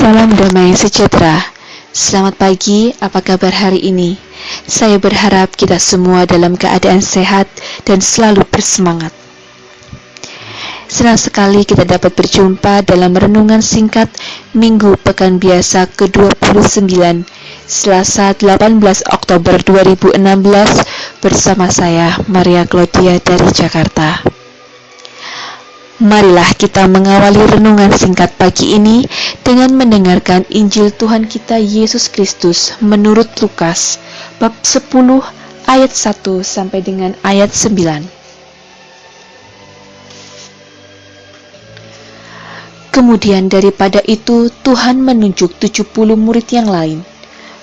Salam damai sejahtera. Selamat pagi, apa kabar hari ini? Saya berharap kita semua dalam keadaan sehat dan selalu bersemangat. Senang sekali kita dapat berjumpa dalam renungan singkat Minggu Pekan Biasa ke-29, Selasa 18 Oktober 2016 bersama saya, Maria Claudia dari Jakarta. Marilah kita mengawali renungan singkat pagi ini dengan mendengarkan Injil Tuhan kita Yesus Kristus menurut Lukas, bab 10 ayat 1 sampai dengan ayat 9. Kemudian daripada itu Tuhan menunjuk 70 murid yang lain,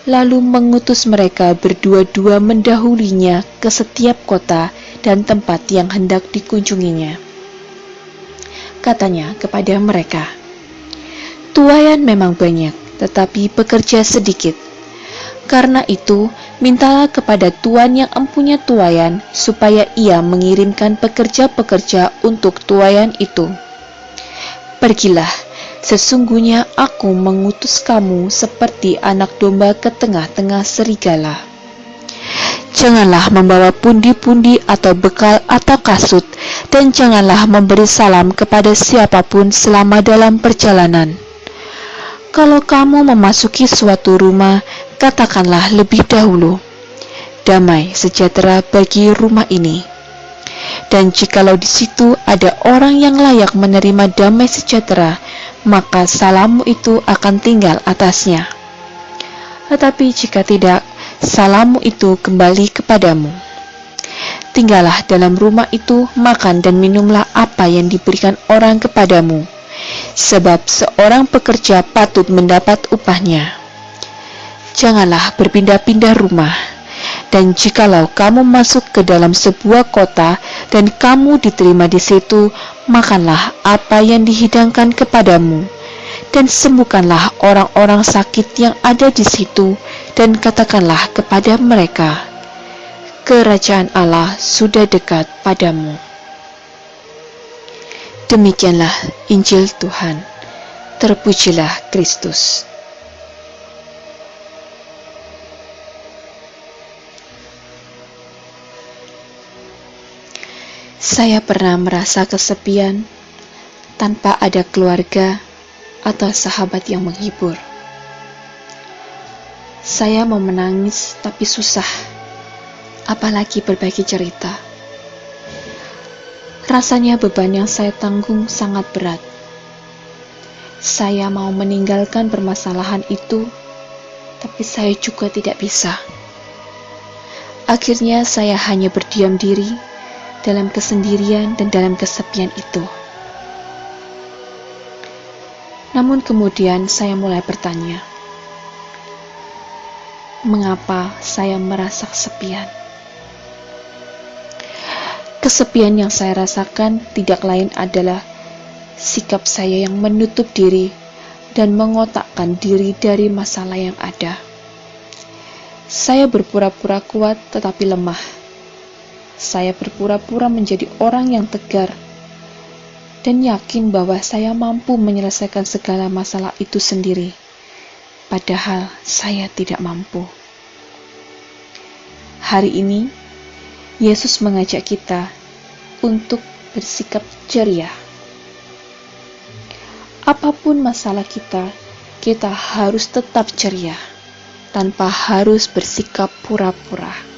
lalu mengutus mereka berdua-dua mendahulinya ke setiap kota dan tempat yang hendak dikunjunginya. Katanya kepada mereka, "Tuaian memang banyak, tetapi pekerja sedikit. Karena itu, mintalah kepada Tuan yang empunya tuaian, supaya ia mengirimkan pekerja-pekerja untuk tuaian itu. Pergilah, sesungguhnya aku mengutus kamu seperti anak domba ke tengah-tengah serigala. Janganlah membawa pundi-pundi atau bekal atau kasut, dan janganlah memberi salam kepada siapapun selama dalam perjalanan. Kalau kamu memasuki suatu rumah, katakanlah lebih dahulu, 'Damai sejahtera bagi rumah ini.' Dan jikalau di situ ada orang yang layak menerima damai sejahtera, maka salammu itu akan tinggal atasnya. Tetapi jika tidak, salammu itu kembali kepadamu. Tinggallah dalam rumah itu, makan dan minumlah apa yang diberikan orang kepadamu, sebab seorang pekerja patut mendapat upahnya. Janganlah berpindah-pindah rumah. Dan jikalau kamu masuk ke dalam sebuah kota dan kamu diterima di situ, makanlah apa yang dihidangkan kepadamu, dan sembuhkanlah orang-orang sakit yang ada di situ, dan katakanlah kepada mereka, 'Kerajaan Allah sudah dekat padamu.'" Demikianlah Injil Tuhan. Terpujilah Kristus. Saya pernah merasa kesepian tanpa ada keluarga atau sahabat yang menghibur. Saya mau menangis tapi susah, apalagi berbagi cerita. Rasanya beban yang saya tanggung sangat berat. Saya mau meninggalkan permasalahan itu, tapi saya juga tidak bisa. Akhirnya saya hanya berdiam diri dalam kesendirian dan dalam kesepian itu. Namun kemudian saya mulai bertanya, mengapa saya merasa kesepian? Kesepian yang saya rasakan tidak lain adalah sikap saya yang menutup diri dan mengotakkan diri dari masalah yang ada. Saya berpura-pura kuat tetapi lemah. Saya berpura-pura menjadi orang yang tegar dan yakin bahwa saya mampu menyelesaikan segala masalah itu sendiri, padahal saya tidak mampu. Hari ini, Yesus mengajak kita untuk bersikap ceria. Apapun masalah kita harus tetap ceria, tanpa harus bersikap pura-pura.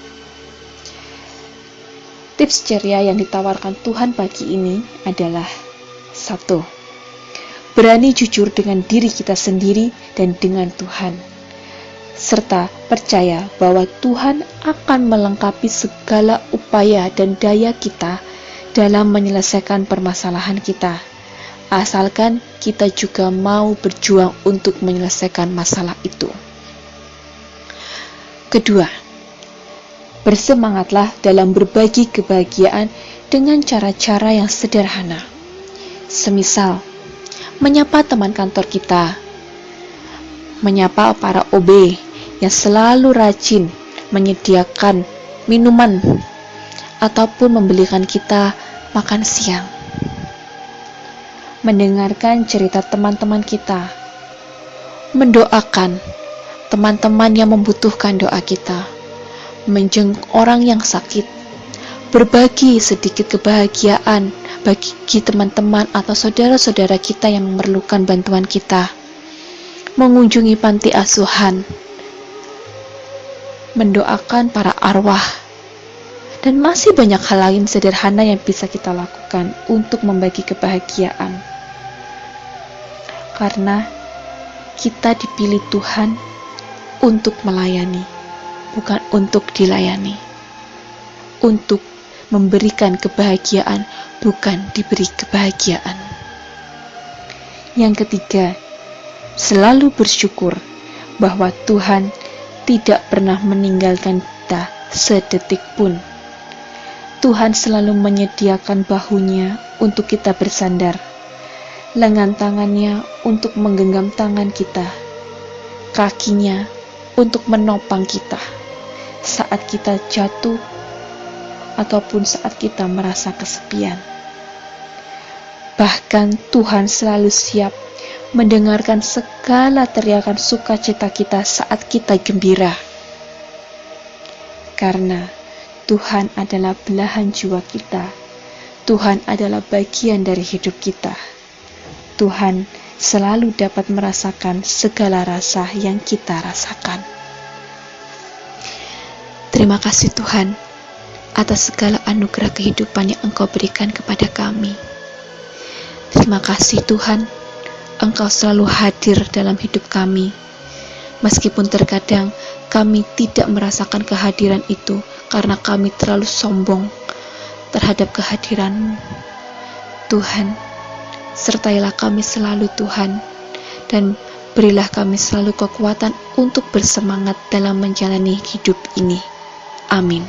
Tips ceria yang ditawarkan Tuhan pagi ini adalah 1. Berani jujur dengan diri kita sendiri dan dengan Tuhan, serta percaya bahwa Tuhan akan melengkapi segala upaya dan daya kita dalam menyelesaikan permasalahan kita, asalkan kita juga mau berjuang untuk menyelesaikan masalah itu. Kedua, bersemangatlah dalam berbagi kebahagiaan dengan cara-cara yang sederhana. Semisal, menyapa teman kantor kita, menyapa para OB yang selalu rajin menyediakan minuman, ataupun membelikan kita makan siang. Mendengarkan cerita teman-teman kita, mendoakan teman-teman yang membutuhkan doa kita, menjenguk orang yang sakit, berbagi sedikit kebahagiaan bagi teman-teman atau saudara-saudara kita yang memerlukan bantuan kita, mengunjungi panti asuhan, mendoakan para arwah, dan masih banyak hal lain sederhana yang bisa kita lakukan untuk membagi kebahagiaan. Karena kita dipilih Tuhan untuk melayani, bukan untuk dilayani. Untuk memberikan kebahagiaan, bukan diberi kebahagiaan. Yang ketiga, selalu bersyukur bahwa Tuhan tidak pernah meninggalkan kita sedetik pun. Tuhan selalu menyediakan bahunya untuk kita bersandar, lengan tangannya untuk menggenggam tangan kita, kakinya untuk menopang kita saat kita jatuh ataupun saat kita merasa kesepian. Bahkan Tuhan selalu siap mendengarkan segala teriakan sukacita kita saat kita gembira. Karena Tuhan adalah belahan jiwa kita. Tuhan adalah bagian dari hidup kita. Tuhan selalu dapat merasakan segala rasa yang kita rasakan. Terima kasih Tuhan atas segala anugerah kehidupan yang Engkau berikan kepada kami. Terima kasih Tuhan, Engkau selalu hadir dalam hidup kami. Meskipun terkadang kami tidak merasakan kehadiran itu karena kami terlalu sombong terhadap kehadiran-Mu. Tuhan, sertailah kami selalu Tuhan, dan berilah kami selalu kekuatan untuk bersemangat dalam menjalani hidup ini. Amin.